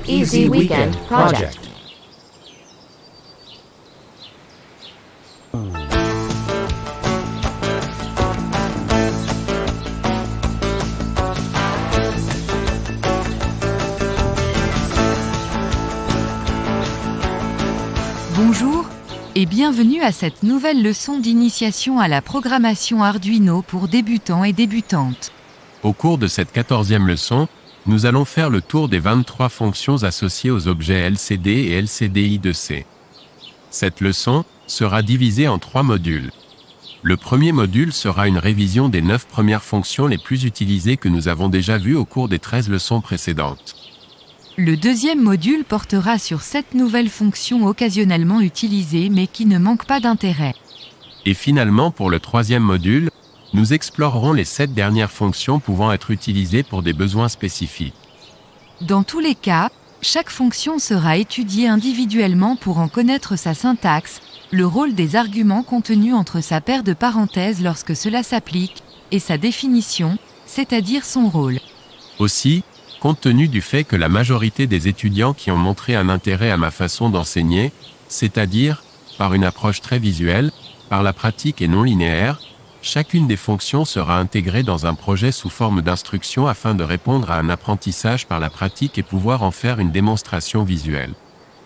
Easy Weekend Project. Bonjour et bienvenue à cette nouvelle leçon d'initiation à la programmation Arduino pour débutants et débutantes. Au cours de cette 14e leçon, nous allons faire le tour des 23 fonctions associées aux objets LCD et LCDI2C. Cette leçon sera divisée en 3 modules. Le premier module sera une révision des 9 premières fonctions les plus utilisées que nous avons déjà vues au cours des 13 leçons précédentes. Le deuxième module portera sur 7 nouvelles fonctions occasionnellement utilisées mais qui ne manquent pas d'intérêt. Et finalement, pour le troisième module, nous explorerons les 7 dernières fonctions pouvant être utilisées pour des besoins spécifiques. Dans tous les cas, chaque fonction sera étudiée individuellement pour en connaître sa syntaxe, le rôle des arguments contenus entre sa paire de parenthèses lorsque cela s'applique, et sa définition, c'est-à-dire son rôle. Aussi, compte tenu du fait que la majorité des étudiants qui ont montré un intérêt à ma façon d'enseigner, c'est-à-dire, par une approche très visuelle, par la pratique et non linéaire, chacune des fonctions sera intégrée dans un projet sous forme d'instruction afin de répondre à un apprentissage par la pratique et pouvoir en faire une démonstration visuelle.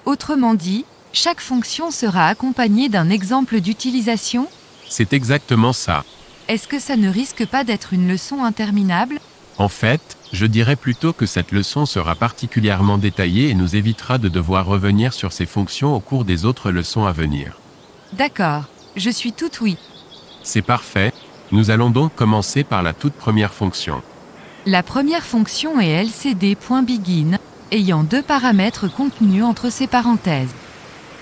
Autrement dit, chaque fonction sera accompagnée d'un exemple d'utilisation ? C'est exactement ça. Est-ce que ça ne risque pas d'être une leçon interminable ? En fait, je dirais plutôt que cette leçon sera particulièrement détaillée et nous évitera de devoir revenir sur ces fonctions au cours des autres leçons à venir. D'accord, je suis tout oui. C'est parfait, nous allons donc commencer par la toute première fonction. La première fonction est lcd.begin, ayant 2 paramètres contenus entre ces parenthèses.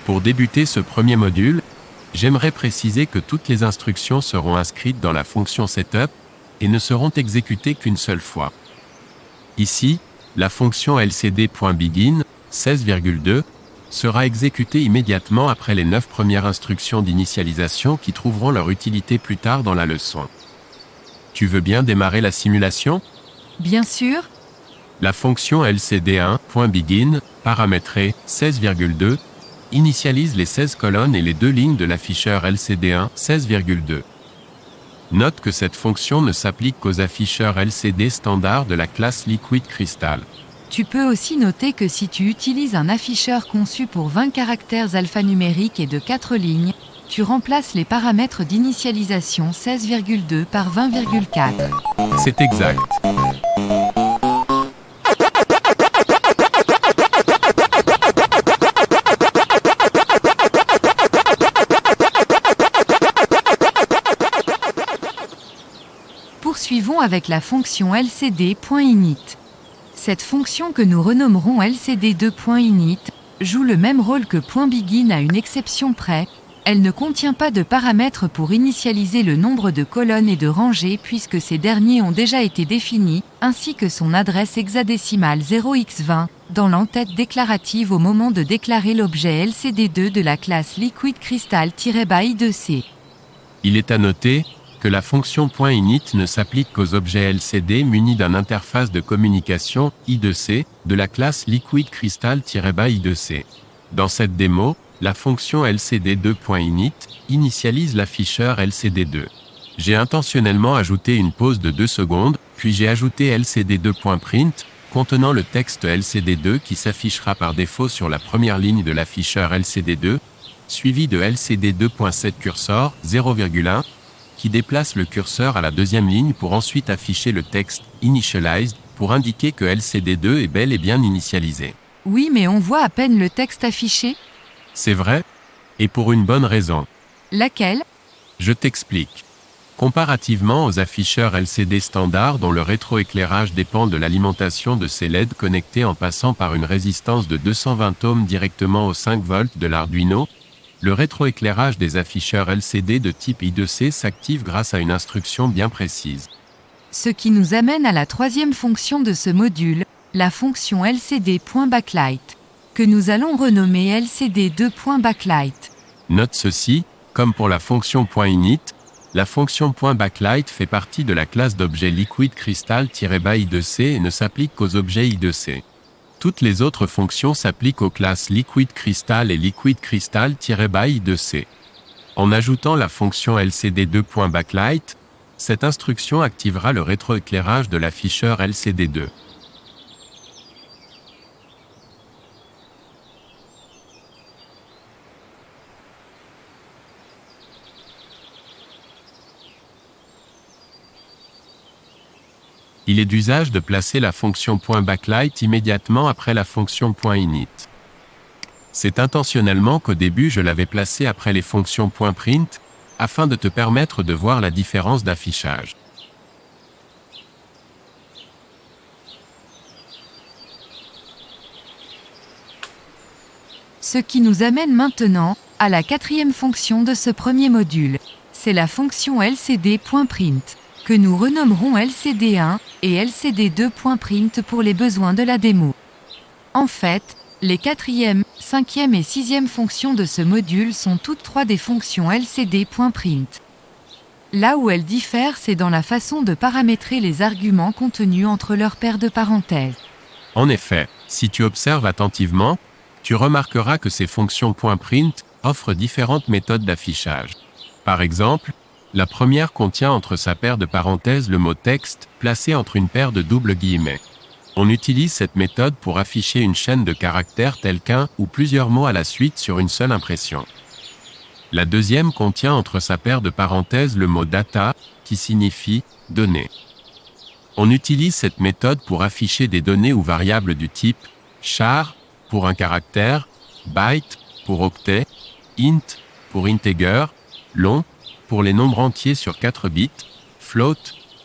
Pour débuter ce premier module, j'aimerais préciser que toutes les instructions seront inscrites dans la fonction setup et ne seront exécutées qu'une seule fois. Ici, la fonction lcd.begin, 16,2, sera exécutée immédiatement après les 9 premières instructions d'initialisation qui trouveront leur utilité plus tard dans la leçon. Tu veux bien démarrer la simulation ? Bien sûr. La fonction lcd1.begin, paramétrée 16,2, initialise les 16 colonnes et les 2 lignes de l'afficheur lcd1 16,2. Note que cette fonction ne s'applique qu'aux afficheurs LCD standard de la classe Liquid Crystal. Tu peux aussi noter que si tu utilises un afficheur conçu pour 20 caractères alphanumériques et de 4 lignes, tu remplaces les paramètres d'initialisation 16,2 par 20,4. C'est exact. Poursuivons avec la fonction lcd.init. Cette fonction que nous renommerons lcd2.init joue le même rôle que .begin à une exception près. Elle ne contient pas de paramètres pour initialiser le nombre de colonnes et de rangées puisque ces derniers ont déjà été définis, ainsi que son adresse hexadécimale 0x20 dans l'entête déclarative au moment de déclarer l'objet lcd2 de la classe Liquid Crystal-by2c. Il est à noter que la fonction .init ne s'applique qu'aux objets LCD munis d'un interface de communication I2C de la classe Liquid Crystal-by2c. Dans cette démo, la fonction lcd2.init initialise l'afficheur lcd2. J'ai intentionnellement ajouté une pause de 2 secondes, puis j'ai ajouté lcd2.print, contenant le texte lcd2 qui s'affichera par défaut sur la première ligne de l'afficheur lcd2, suivi de lcd2.setCursor 0,1, qui déplace le curseur à la deuxième ligne pour ensuite afficher le texte « Initialized » pour indiquer que LCD2 est bel et bien initialisé. Oui, mais on voit à peine le texte affiché. C'est vrai, et pour une bonne raison. Laquelle ? Je t'explique. Comparativement aux afficheurs LCD standard dont le rétroéclairage dépend de l'alimentation de ces LED connectés en passant par une résistance de 220 ohms directement aux 5 volts de l'Arduino, le rétroéclairage des afficheurs LCD de type I2C s'active grâce à une instruction bien précise. Ce qui nous amène à la troisième fonction de ce module, la fonction lcd.backlight, que nous allons renommer lcd2.backlight. Note ceci, comme pour la fonction .init, la fonction .backlight fait partie de la classe d'objets Liquid Crystal-by2c et ne s'applique qu'aux objets I2C. Toutes les autres fonctions s'appliquent aux classes LiquidCrystal et LiquidCrystal-by-I2C. En ajoutant la fonction lcd2.backlight, cette instruction activera le rétroéclairage de l'afficheur LCD2. Il est d'usage de placer la fonction .backlight immédiatement après la fonction .init. C'est intentionnellement qu'au début je l'avais placé après les fonctions .print, afin de te permettre de voir la différence d'affichage. Ce qui nous amène maintenant à la quatrième fonction de ce premier module. C'est la fonction lcd.print, que nous renommerons lcd1 et lcd2.print pour les besoins de la démo. En fait, les quatrième, cinquième et sixième fonctions de ce module sont toutes trois des fonctions lcd.print. Là où elles diffèrent, c'est dans la façon de paramétrer les arguments contenus entre leurs paires de parenthèses. En effet, si tu observes attentivement, tu remarqueras que ces fonctions .print offrent différentes méthodes d'affichage. Par exemple, la première contient entre sa paire de parenthèses le mot texte, placé entre une paire de doubles guillemets. On utilise cette méthode pour afficher une chaîne de caractères tels qu'un ou plusieurs mots à la suite sur une seule impression. La deuxième contient entre sa paire de parenthèses le mot data, qui signifie données. On utilise cette méthode pour afficher des données ou variables du type char pour un caractère, byte pour octet, int pour integer, long pour les nombres entiers sur 4 bits, float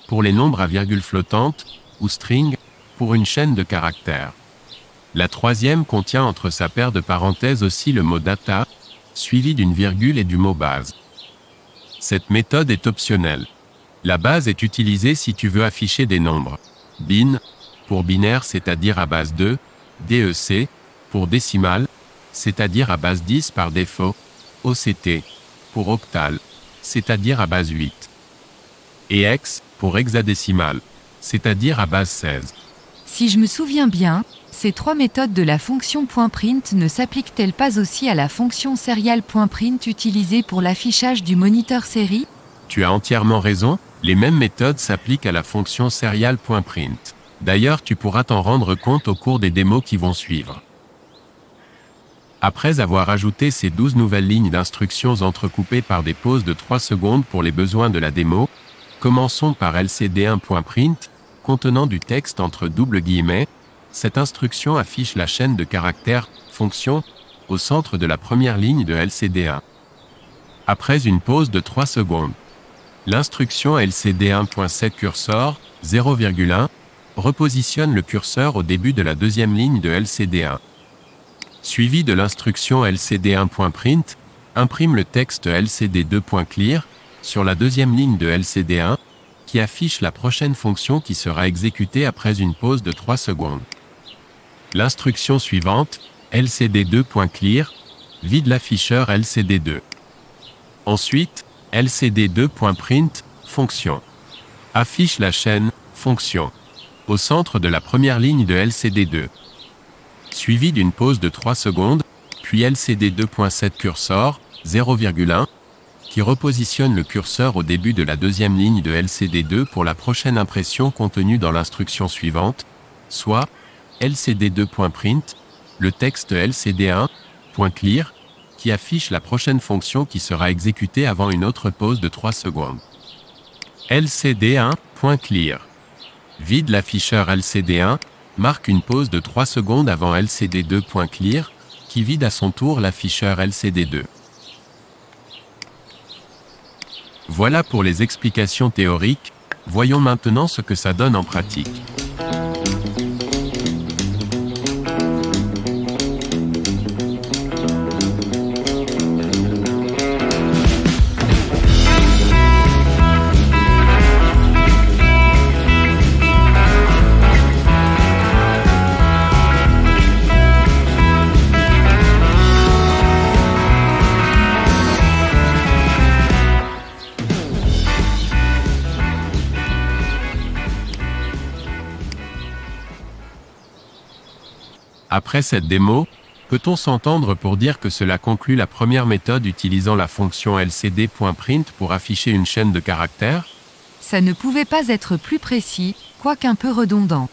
pour les nombres à virgule flottante, ou string pour une chaîne de caractères. La troisième contient entre sa paire de parenthèses aussi le mot data, suivi d'une virgule et du mot base. Cette méthode est optionnelle. La base est utilisée si tu veux afficher des nombres. Bin, pour binaire c'est-à-dire à base 2, DEC, pour décimal, c'est-à-dire à base 10 par défaut, OCT, pour octal, c'est-à-dire à base 8. Et hex, pour hexadécimal, c'est-à-dire à base 16. Si je me souviens bien, ces trois méthodes de la fonction .print ne s'appliquent-elles pas aussi à la fonction serial.print utilisée pour l'affichage du moniteur série ? Tu as entièrement raison, les mêmes méthodes s'appliquent à la fonction serial.print. D'ailleurs, tu pourras t'en rendre compte au cours des démos qui vont suivre. Après avoir ajouté ces 12 nouvelles lignes d'instructions entrecoupées par des pauses de 3 secondes pour les besoins de la démo, commençons par lcd1.print, contenant du texte entre doubles guillemets. Cette instruction affiche la chaîne de caractères « fonction » au centre de la première ligne de lcd1. Après une pause de 3 secondes, l'instruction lcd1.setCursor 0,1 repositionne le curseur au début de la deuxième ligne de lcd1. Suivi de l'instruction lcd1.print, imprime le texte lcd2.clear sur la deuxième ligne de lcd1, qui affiche la prochaine fonction qui sera exécutée après une pause de 3 secondes. L'instruction suivante, lcd2.clear, vide l'afficheur lcd2. Ensuite, lcd2.print, fonction. Affiche la chaîne, fonction, au centre de la première ligne de lcd2. Suivi d'une pause de 3 secondes, puis lcd2.setCursor 0,1, qui repositionne le curseur au début de la deuxième ligne de lcd2 pour la prochaine impression contenue dans l'instruction suivante, soit lcd2.print, le texte lcd1.clear, qui affiche la prochaine fonction qui sera exécutée avant une autre pause de 3 secondes. lcd1.clear. Vide l'afficheur lcd1, marque une pause de 3 secondes avant lcd2.clear, qui vide à son tour l'afficheur lcd2. Voilà pour les explications théoriques, voyons maintenant ce que ça donne en pratique. Après cette démo, peut-on s'entendre pour dire que cela conclut la première méthode utilisant la fonction lcd.print pour afficher une chaîne de caractères? Ça ne pouvait pas être plus précis, quoiqu'un peu redondant.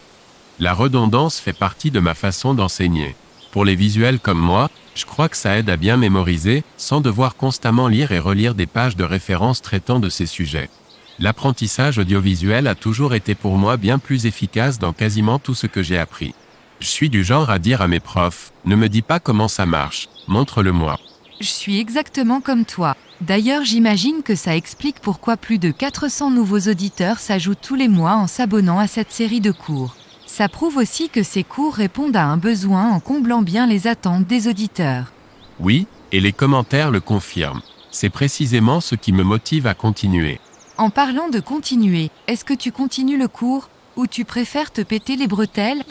La redondance fait partie de ma façon d'enseigner. Pour les visuels comme moi, je crois que ça aide à bien mémoriser, sans devoir constamment lire et relire des pages de référence traitant de ces sujets. L'apprentissage audiovisuel a toujours été pour moi bien plus efficace dans quasiment tout ce que j'ai appris. Je suis du genre à dire à mes profs, ne me dis pas comment ça marche, montre-le-moi. Je suis exactement comme toi. D'ailleurs, j'imagine que ça explique pourquoi plus de 400 nouveaux auditeurs s'ajoutent tous les mois en s'abonnant à cette série de cours. Ça prouve aussi que ces cours répondent à un besoin en comblant bien les attentes des auditeurs. Oui, et les commentaires le confirment. C'est précisément ce qui me motive à continuer. En parlant de continuer, est-ce que tu continues le cours, ou tu préfères te péter les bretelles?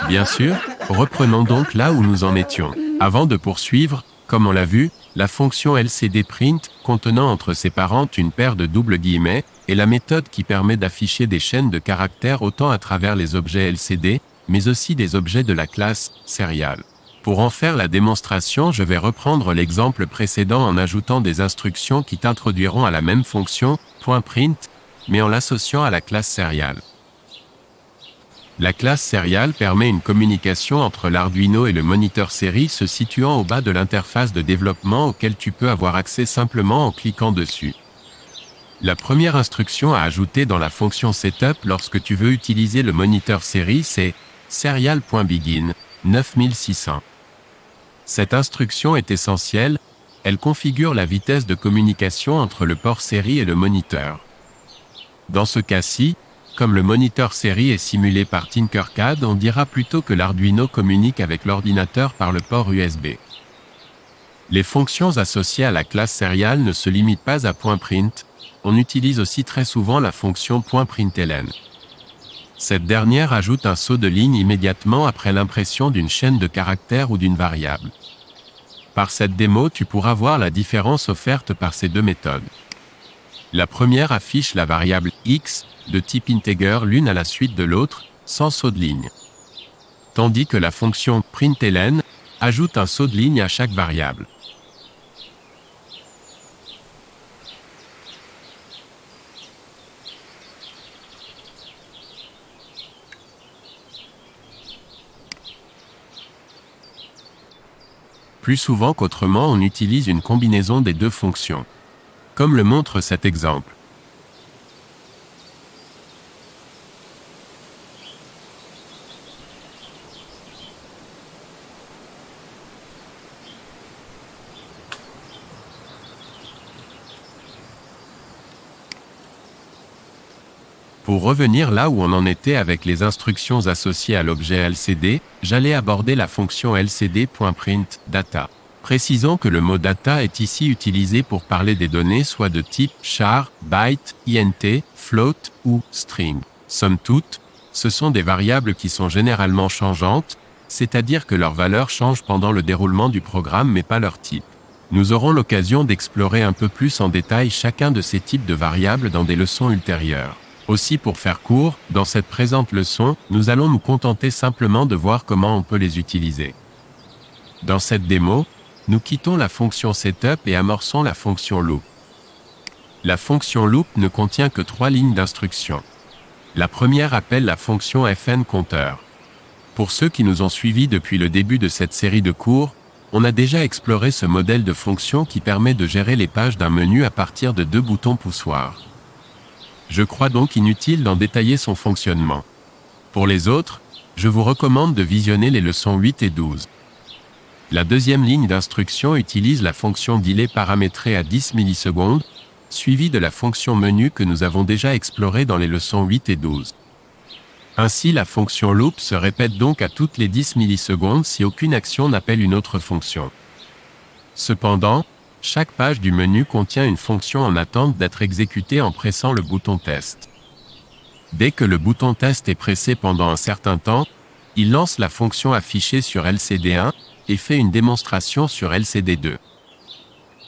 Bien sûr, reprenons donc là où nous en étions. Avant de poursuivre, comme on l'a vu, la fonction lcd_print, contenant entre ses parentes une paire de doubles guillemets, est la méthode qui permet d'afficher des chaînes de caractères autant à travers les objets LCD, mais aussi des objets de la classe serial. Pour en faire la démonstration, je vais reprendre l'exemple précédent en ajoutant des instructions qui t'introduiront à la même fonction, .print, mais en l'associant à la classe serial. La classe serial permet une communication entre l'Arduino et le moniteur série se situant au bas de l'interface de développement auquel tu peux avoir accès simplement en cliquant dessus. La première instruction à ajouter dans la fonction setup lorsque tu veux utiliser le moniteur série, c'est serial.begin 9600. Cette instruction est essentielle, elle configure la vitesse de communication entre le port série et le moniteur. Dans ce cas-ci, comme le moniteur série est simulé par Tinkercad, on dira plutôt que l'Arduino communique avec l'ordinateur par le port USB. Les fonctions associées à la classe serial ne se limitent pas à .print, on utilise aussi très souvent la fonction .println. Cette dernière ajoute un saut de ligne immédiatement après l'impression d'une chaîne de caractères ou d'une variable. Par cette démo, tu pourras voir la différence offerte par ces deux méthodes. La première affiche la variable x, de type integer l'une à la suite de l'autre, sans saut de ligne. Tandis que la fonction println ajoute un saut de ligne à chaque variable. Plus souvent qu'autrement, on utilise une combinaison des deux fonctions. Comme le montre cet exemple. Pour revenir là où on en était avec les instructions associées à l'objet LCD, j'allais aborder la fonction lcd.print_data. Précisons que le mot data est ici utilisé pour parler des données soit de type char, byte, int, float ou string. Somme toute, ce sont des variables qui sont généralement changeantes, c'est-à-dire que leur valeur change pendant le déroulement du programme mais pas leur type. Nous aurons l'occasion d'explorer un peu plus en détail chacun de ces types de variables dans des leçons ultérieures. Aussi pour faire court, dans cette présente leçon, nous allons nous contenter simplement de voir comment on peut les utiliser. Dans cette démo, nous quittons la fonction setup et amorçons la fonction loop. La fonction loop ne contient que 3 lignes d'instructions. La première appelle la fonction fnCounter. Pour ceux qui nous ont suivis depuis le début de cette série de cours, on a déjà exploré ce modèle de fonction qui permet de gérer les pages d'un menu à partir de 2 boutons poussoirs. Je crois donc inutile d'en détailler son fonctionnement. Pour les autres, je vous recommande de visionner les leçons 8 et 12. La deuxième ligne d'instruction utilise la fonction delay paramétrée à 10 millisecondes, suivie de la fonction menu que nous avons déjà explorée dans les leçons 8 et 12. Ainsi, la fonction loop se répète donc à toutes les 10 millisecondes si aucune action n'appelle une autre fonction. Cependant, chaque page du menu contient une fonction en attente d'être exécutée en pressant le bouton test. Dès que le bouton test est pressé pendant un certain temps, il lance la fonction affichée sur LCD1 et fait une démonstration sur LCD2.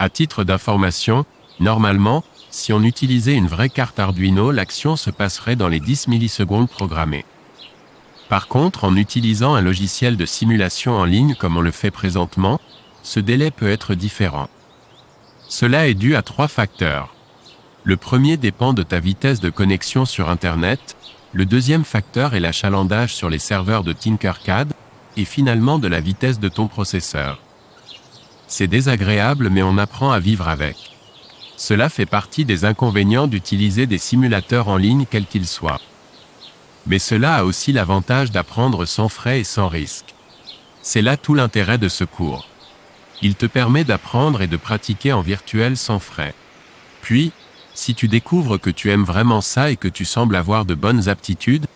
À titre d'information, normalement, si on utilisait une vraie carte Arduino, l'action se passerait dans les 10 millisecondes programmées. Par contre, en utilisant un logiciel de simulation en ligne comme on le fait présentement, ce délai peut être différent. Cela est dû à 3 facteurs. Le premier dépend de ta vitesse de connexion sur Internet, le deuxième facteur est l'achalandage sur les serveurs de Tinkercad, et finalement de la vitesse de ton processeur. C'est désagréable mais on apprend à vivre avec. Cela fait partie des inconvénients d'utiliser des simulateurs en ligne quels qu'ils soient. Mais cela a aussi l'avantage d'apprendre sans frais et sans risque. C'est là tout l'intérêt de ce cours. Il te permet d'apprendre et de pratiquer en virtuel sans frais. Puis, si tu découvres que tu aimes vraiment ça et que tu sembles avoir de bonnes aptitudes,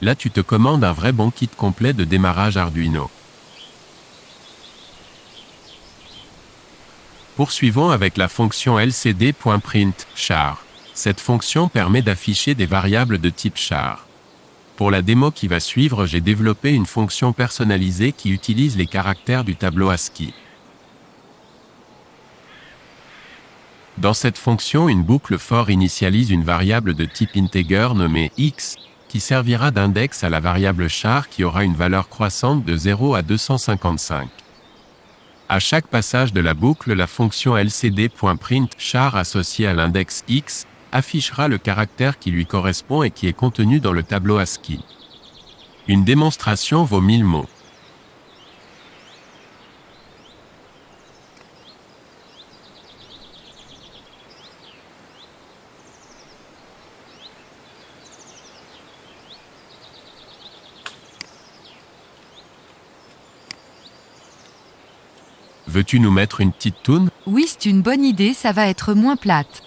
là tu te commandes un vrai bon kit complet de démarrage Arduino. Poursuivons avec la fonction lcd.print char. Cette fonction permet d'afficher des variables de type char. Pour la démo qui va suivre, j'ai développé une fonction personnalisée qui utilise les caractères du tableau ASCII. Dans cette fonction, une boucle for initialise une variable de type integer nommée x, qui servira d'index à la variable char qui aura une valeur croissante de 0 à 255. À chaque passage de la boucle, la fonction lcd.print char associée à l'index x affichera le caractère qui lui correspond et qui est contenu dans le tableau ASCII. Une démonstration vaut 1000 mots. Veux-tu nous mettre une petite toune ? Oui, c'est une bonne idée, ça va être moins plate.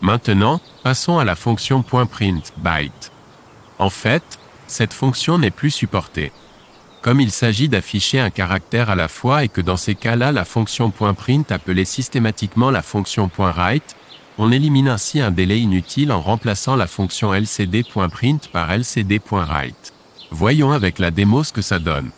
Maintenant, passons à la fonction .print byte. En fait, cette fonction n'est plus supportée. Comme il s'agit d'afficher un caractère à la fois et que dans ces cas-là la fonction .print appelait systématiquement la fonction .write, on élimine ainsi un délai inutile en remplaçant la fonction lcd.print par lcd.write. Voyons avec la démo ce que ça donne.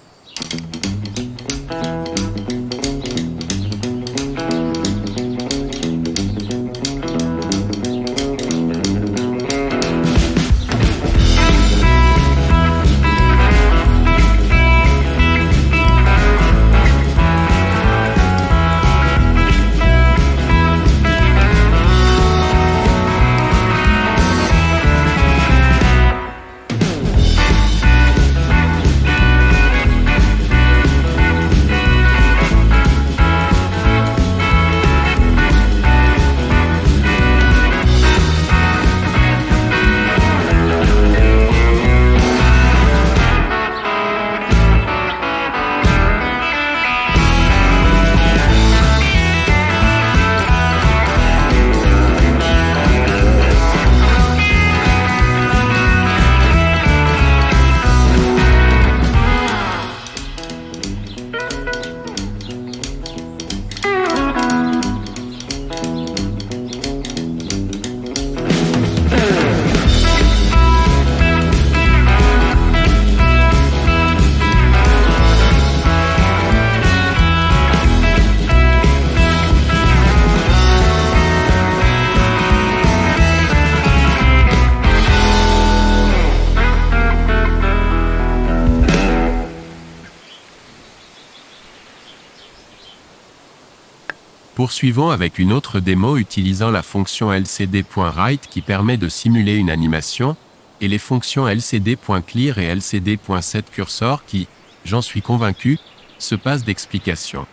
Poursuivons avec une autre démo utilisant la fonction lcd.write qui permet de simuler une animation, et les fonctions lcd.clear et lcd.setCursor qui, j'en suis convaincu, se passent d'explication.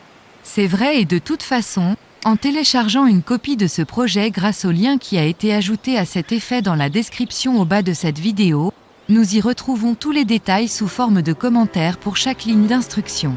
C'est vrai et de toute façon, en téléchargeant une copie de ce projet grâce au lien qui a été ajouté à cet effet dans la description au bas de cette vidéo, nous y retrouvons tous les détails sous forme de commentaires pour chaque ligne d'instruction.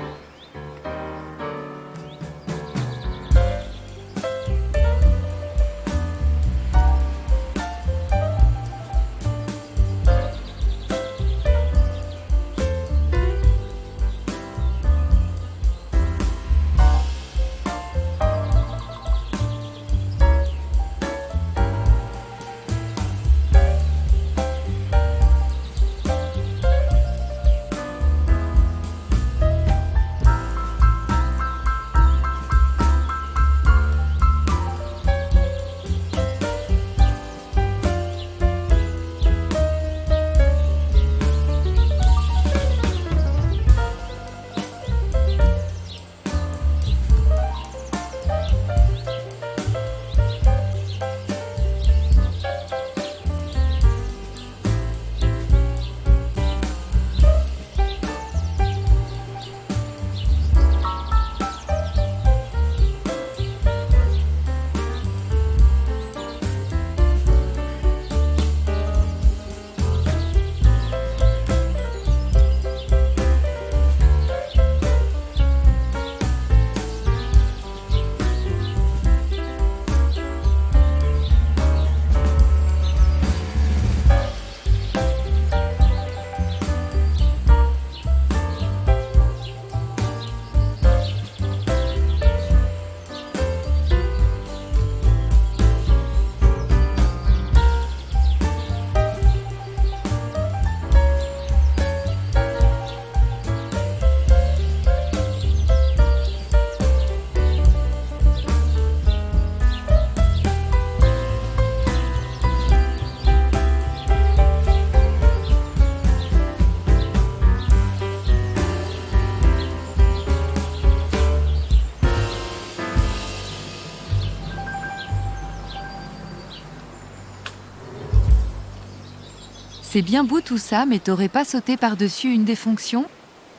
C'est bien beau tout ça, mais t'aurais pas sauté par-dessus une des fonctions ?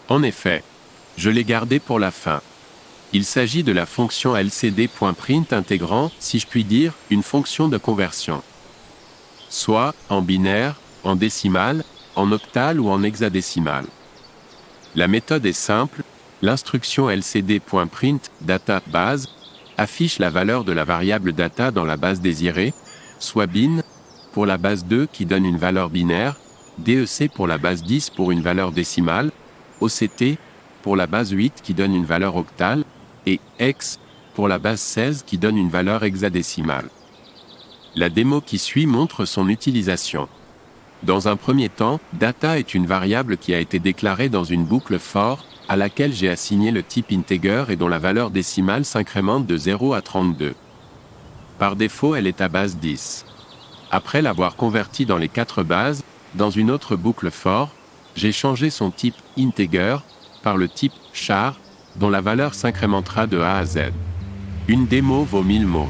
En effet, je l'ai gardé pour la fin. Il s'agit de la fonction lcd.print intégrant, si je puis dire, une fonction de conversion. Soit en binaire, en décimal, en octal ou en hexadécimal. La méthode est simple, l'instruction lcd.print data base affiche la valeur de la variable data dans la base désirée, soit bin, pour la base 2 qui donne une valeur binaire, DEC pour la base 10 pour une valeur décimale, OCT pour la base 8 qui donne une valeur octale, et hex pour la base 16 qui donne une valeur hexadécimale. La démo qui suit montre son utilisation. Dans un premier temps, data est une variable qui a été déclarée dans une boucle for, à laquelle j'ai assigné le type integer et dont la valeur décimale s'incrémente de 0 à 32. Par défaut, elle est à base 10. Après l'avoir convertie dans les 4 bases, dans une autre boucle for, j'ai changé son type integer par le type char, dont la valeur s'incrémentera de A à Z. Une démo vaut 1000 mots.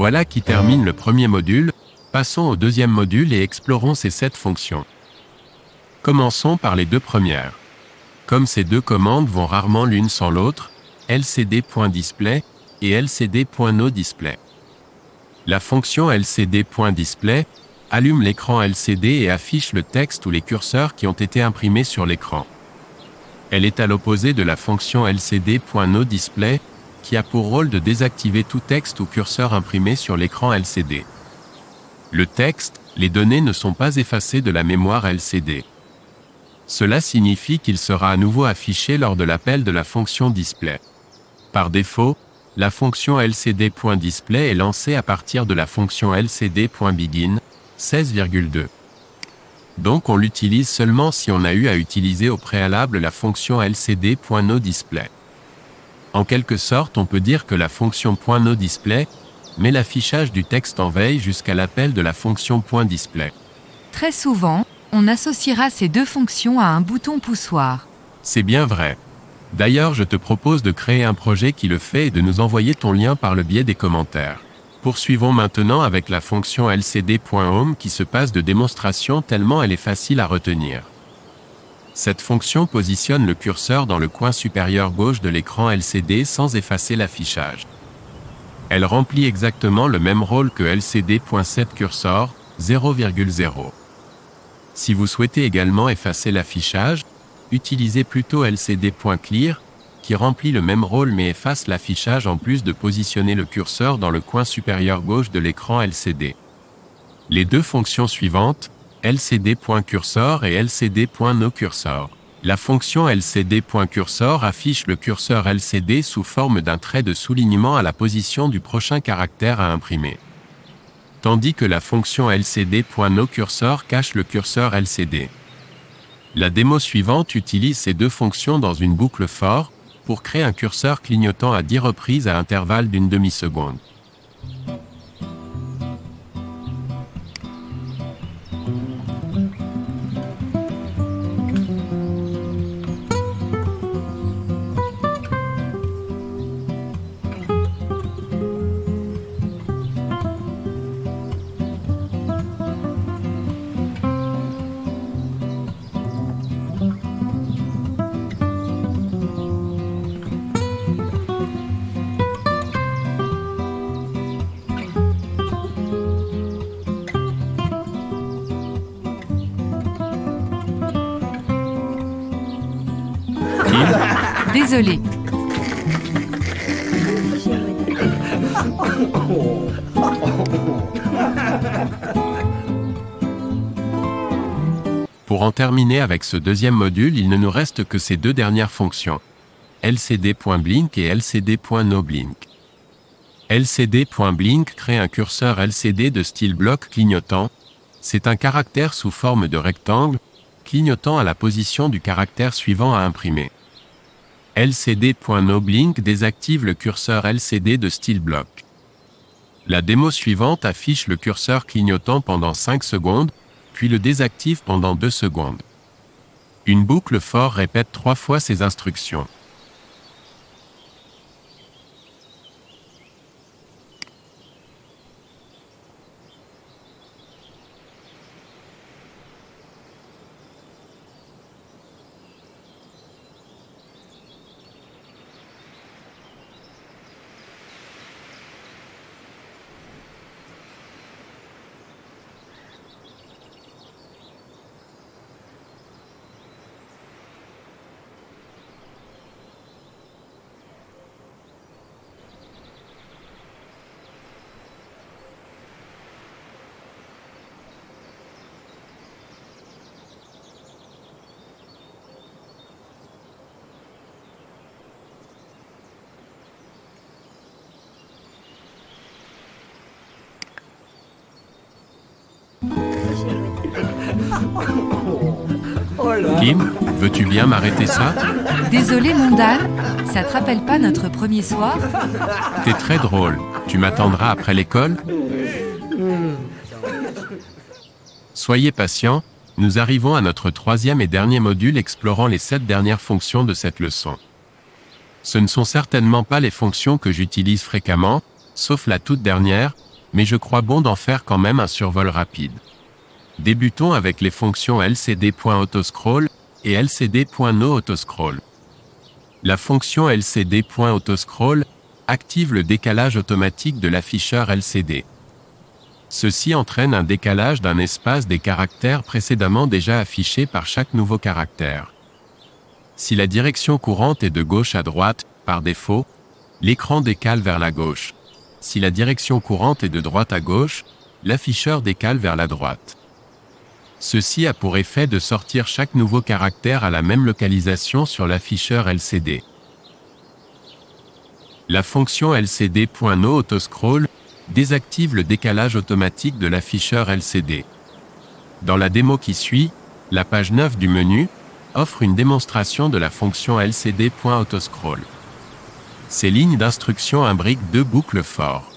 Voilà qui termine le premier module. Passons au deuxième module et explorons ces 7 fonctions. Commençons par les 2 premières. Comme ces 2 commandes vont rarement l'une sans l'autre, lcd.display et lcd.noDisplay. La fonction lcd.display allume l'écran LCD et affiche le texte ou les curseurs qui ont été imprimés sur l'écran. Elle est à l'opposé de la fonction lcd.noDisplay, qui a pour rôle de désactiver tout texte ou curseur imprimé sur l'écran LCD. Le texte, les données ne sont pas effacées de la mémoire LCD. Cela signifie qu'il sera à nouveau affiché lors de l'appel de la fonction display. Par défaut, la fonction lcd.display est lancée à partir de la fonction lcd.begin, 16,2. Donc on l'utilise seulement si on a eu à utiliser au préalable la fonction lcd.noDisplay. En quelque sorte, on peut dire que la fonction .noDisplay met l'affichage du texte en veille jusqu'à l'appel de la fonction .display. Très souvent, on associera ces 2 fonctions à un bouton poussoir. C'est bien vrai. D'ailleurs, je te propose de créer un projet qui le fait et de nous envoyer ton lien par le biais des commentaires. Poursuivons maintenant avec la fonction lcd.home qui se passe de démonstration tellement elle est facile à retenir. Cette fonction positionne le curseur dans le coin supérieur gauche de l'écran LCD sans effacer l'affichage. Elle remplit exactement le même rôle que lcd.setCursor, 0,0. Si vous souhaitez également effacer l'affichage, utilisez plutôt lcd.clear, qui remplit le même rôle mais efface l'affichage en plus de positionner le curseur dans le coin supérieur gauche de l'écran LCD. Les 2 fonctions suivantes, lcd.cursor et lcd.noCursor. La fonction lcd.cursor affiche le curseur LCD sous forme d'un trait de soulignement à la position du prochain caractère à imprimer. Tandis que la fonction lcd.noCursor cache le curseur LCD. La démo suivante utilise ces 2 fonctions dans une boucle for, pour créer un curseur clignotant à 10 reprises à intervalle d'une demi-seconde. Désolé. Pour en terminer avec ce deuxième module, il ne nous reste que ces 2 dernières fonctions, lcd.blink et lcd.noblink. lcd.blink crée un curseur LCD de style bloc clignotant. C'est un caractère sous forme de rectangle, clignotant à la position du caractère suivant à imprimer. lcd.noblink désactive le curseur LCD de style bloc. La démo suivante affiche le curseur clignotant pendant 5 secondes, puis le désactive pendant 2 secondes. Une boucle for répète 3 fois ces instructions. Kim, veux-tu bien m'arrêter ça? Désolé mon Dan, ça te rappelle pas notre premier soir? T'es très drôle. Tu m'attendras après l'école? Soyez patients, nous arrivons à notre 3e et dernier module explorant les 7 dernières fonctions de cette leçon. Ce ne sont certainement pas les fonctions que j'utilise fréquemment, sauf la toute dernière, mais je crois bon d'en faire quand même un survol rapide. Débutons avec les fonctions lcd.autoscroll et lcd.noAutoScroll. La fonction lcd.autoscroll active le décalage automatique de l'afficheur LCD. Ceci entraîne un décalage d'un espace des caractères précédemment déjà affichés par chaque nouveau caractère. Si la direction courante est de gauche à droite, par défaut, l'écran décale vers la gauche. Si la direction courante est de droite à gauche, l'afficheur décale vers la droite. Ceci a pour effet de sortir chaque nouveau caractère à la même localisation sur l'afficheur LCD. La fonction lcd.noAutoScroll désactive le décalage automatique de l'afficheur LCD. Dans la démo qui suit, la page 9 du menu offre une démonstration de la fonction lcd.autoscroll. Ces lignes d'instruction imbriquent deux boucles for.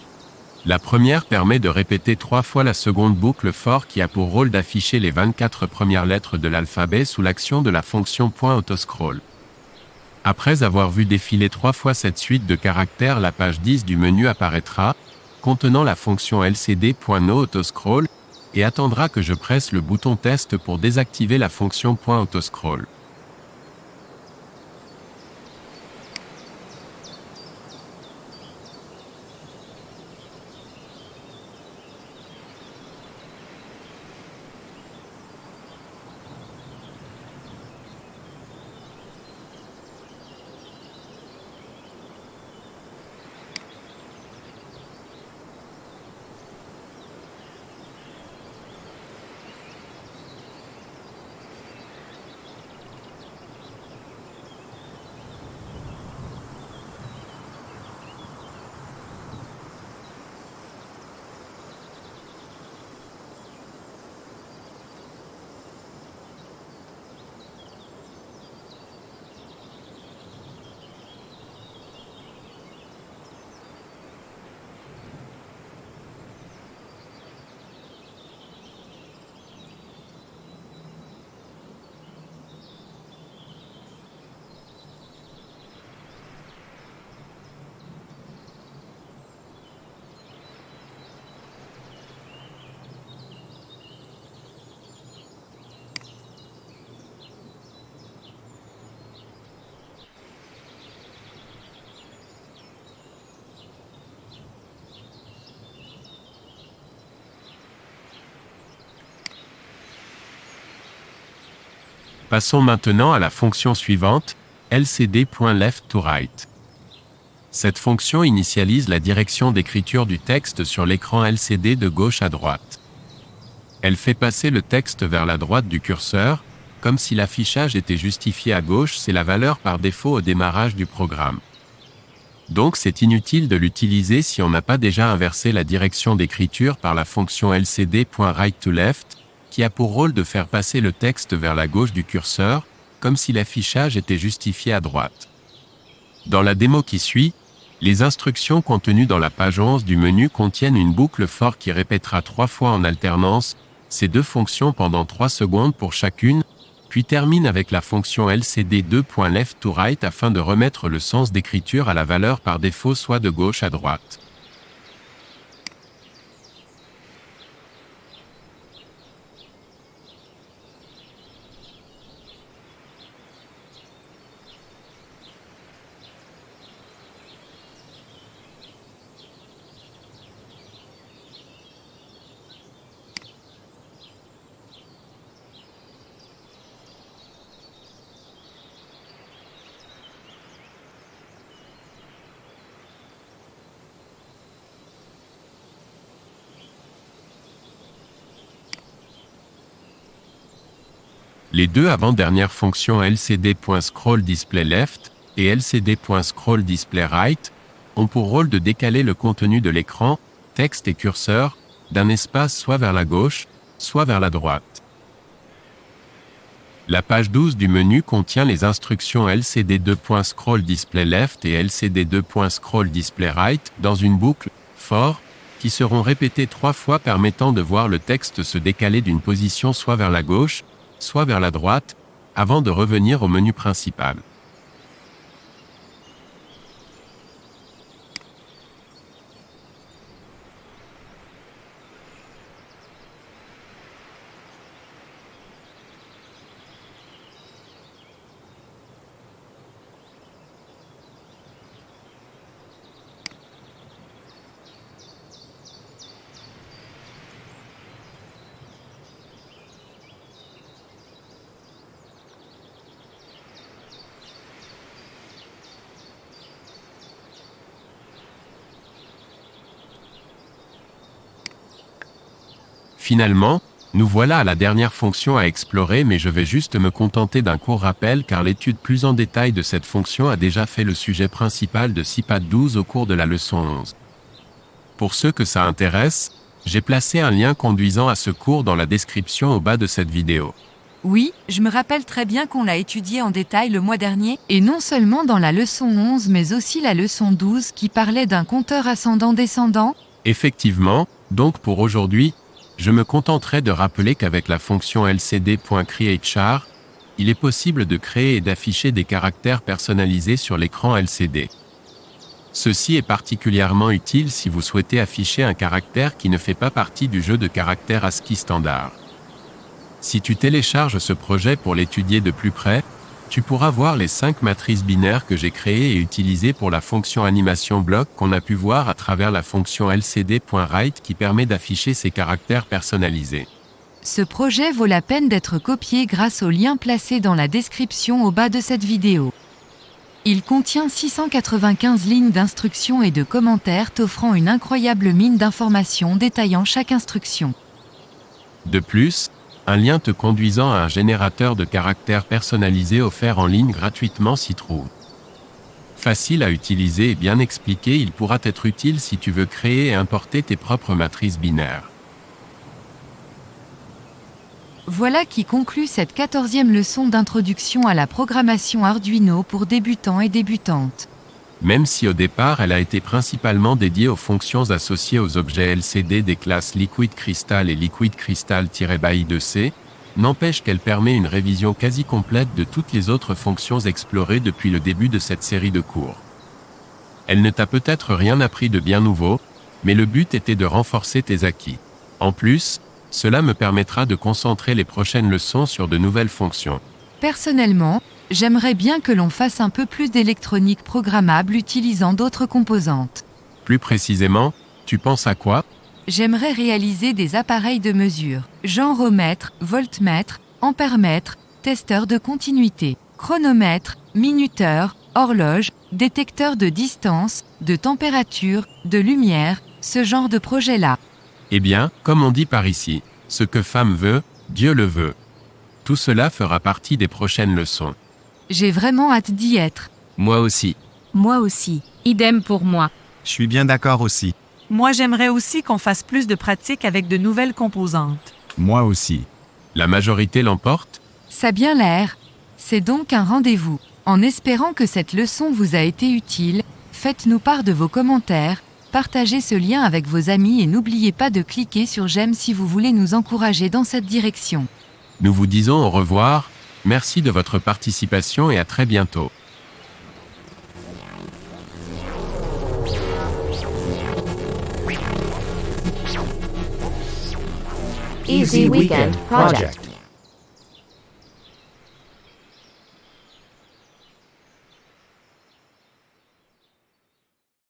La première permet de répéter 3 fois la seconde boucle for qui a pour rôle d'afficher les 24 premières lettres de l'alphabet sous l'action de la fonction .autoscroll. Après avoir vu défiler 3 fois cette suite de caractères, la page 10 du menu apparaîtra, contenant la fonction lcd.noAutoScroll, et attendra que je presse le bouton test pour désactiver la fonction .autoscroll. Passons maintenant à la fonction suivante, lcd.leftToRight. Cette fonction initialise la direction d'écriture du texte sur l'écran LCD de gauche à droite. Elle fait passer le texte vers la droite du curseur, comme si l'affichage était justifié à gauche, c'est la valeur par défaut au démarrage du programme. Donc c'est inutile de l'utiliser si on n'a pas déjà inversé la direction d'écriture par la fonction lcd.rightToLeft, qui a pour rôle de faire passer le texte vers la gauche du curseur, comme si l'affichage était justifié à droite. Dans la démo qui suit, les instructions contenues dans la page 11 du menu contiennent une boucle for qui répétera 3 fois en alternance ces deux fonctions pendant 3 secondes pour chacune, puis termine avec la fonction lcd2.leftToRight afin de remettre le sens d'écriture à la valeur par défaut soit de gauche à droite. Les deux avant-dernières fonctions lcd.scrollDisplayLeft et lcd.scrollDisplayRight ont pour rôle de décaler le contenu de l'écran, texte et curseur, d'un espace soit vers la gauche, soit vers la droite. La page 12 du menu contient les instructions lcd2.scrollDisplayLeft et lcd2.scrollDisplayRight dans une boucle for qui seront répétées 3 fois permettant de voir le texte se décaler d'une position soit vers la gauche, soit vers la droite, avant de revenir au menu principal. Finalement, nous voilà à la dernière fonction à explorer, mais je vais juste me contenter d'un court rappel car l'étude plus en détail de cette fonction a déjà fait le sujet principal de CIPAD 12 au cours de la leçon 11. Pour ceux que ça intéresse, j'ai placé un lien conduisant à ce cours dans la description au bas de cette vidéo. Oui, je me rappelle très bien qu'on l'a étudié en détail le mois dernier, et non seulement dans la leçon 11 mais aussi la leçon 12 qui parlait d'un compteur ascendant-descendant. Effectivement, donc pour aujourd'hui, je me contenterai de rappeler qu'avec la fonction lcd.createChar, il est possible de créer et d'afficher des caractères personnalisés sur l'écran LCD. Ceci est particulièrement utile si vous souhaitez afficher un caractère qui ne fait pas partie du jeu de caractères ASCII standard. Si tu télécharges ce projet pour l'étudier de plus près, tu pourras voir les 5 matrices binaires que j'ai créées et utilisées pour la fonction animation block qu'on a pu voir à travers la fonction lcd.write qui permet d'afficher ces caractères personnalisés. Ce projet vaut la peine d'être copié grâce au lien placé dans la description au bas de cette vidéo. Il contient 695 lignes d'instructions et de commentaires t'offrant une incroyable mine d'informations détaillant chaque instruction. De plus, un lien te conduisant à un générateur de caractères personnalisés offert en ligne gratuitement s'y trouve. Facile à utiliser et bien expliqué, il pourra être utile si tu veux créer et importer tes propres matrices binaires. Voilà qui conclut cette 14e leçon d'introduction à la programmation Arduino pour débutants et débutantes. Même si au départ elle a été principalement dédiée aux fonctions associées aux objets LCD des classes Liquid Crystal et Liquid Crystal-by-I2C, n'empêche qu'elle permet une révision quasi complète de toutes les autres fonctions explorées depuis le début de cette série de cours. Elle ne t'a peut-être rien appris de bien nouveau, mais le but était de renforcer tes acquis. En plus, cela me permettra de concentrer les prochaines leçons sur de nouvelles fonctions. Personnellement, j'aimerais bien que l'on fasse un peu plus d'électronique programmable utilisant d'autres composantes. Plus précisément, tu penses à quoi ? J'aimerais réaliser des appareils de mesure, genromètre, voltmètre, ampèremètre, testeur de continuité, chronomètre, minuteur, horloge, détecteur de distance, de température, de lumière, ce genre de projet-là. Eh bien, comme on dit par ici, ce que femme veut, Dieu le veut. Tout cela fera partie des prochaines leçons. J'ai vraiment hâte d'y être. Moi aussi. Moi aussi. Idem pour moi. Je suis bien d'accord aussi. Moi, j'aimerais aussi qu'on fasse plus de pratiques avec de nouvelles composantes. Moi aussi. La majorité l'emporte ? Ça a bien l'air. C'est donc un rendez-vous. En espérant que cette leçon vous a été utile, faites-nous part de vos commentaires, partagez ce lien avec vos amis et n'oubliez pas de cliquer sur j'aime si vous voulez nous encourager dans cette direction. Nous vous disons au revoir, merci de votre participation et à très bientôt. Easy Weekend Project.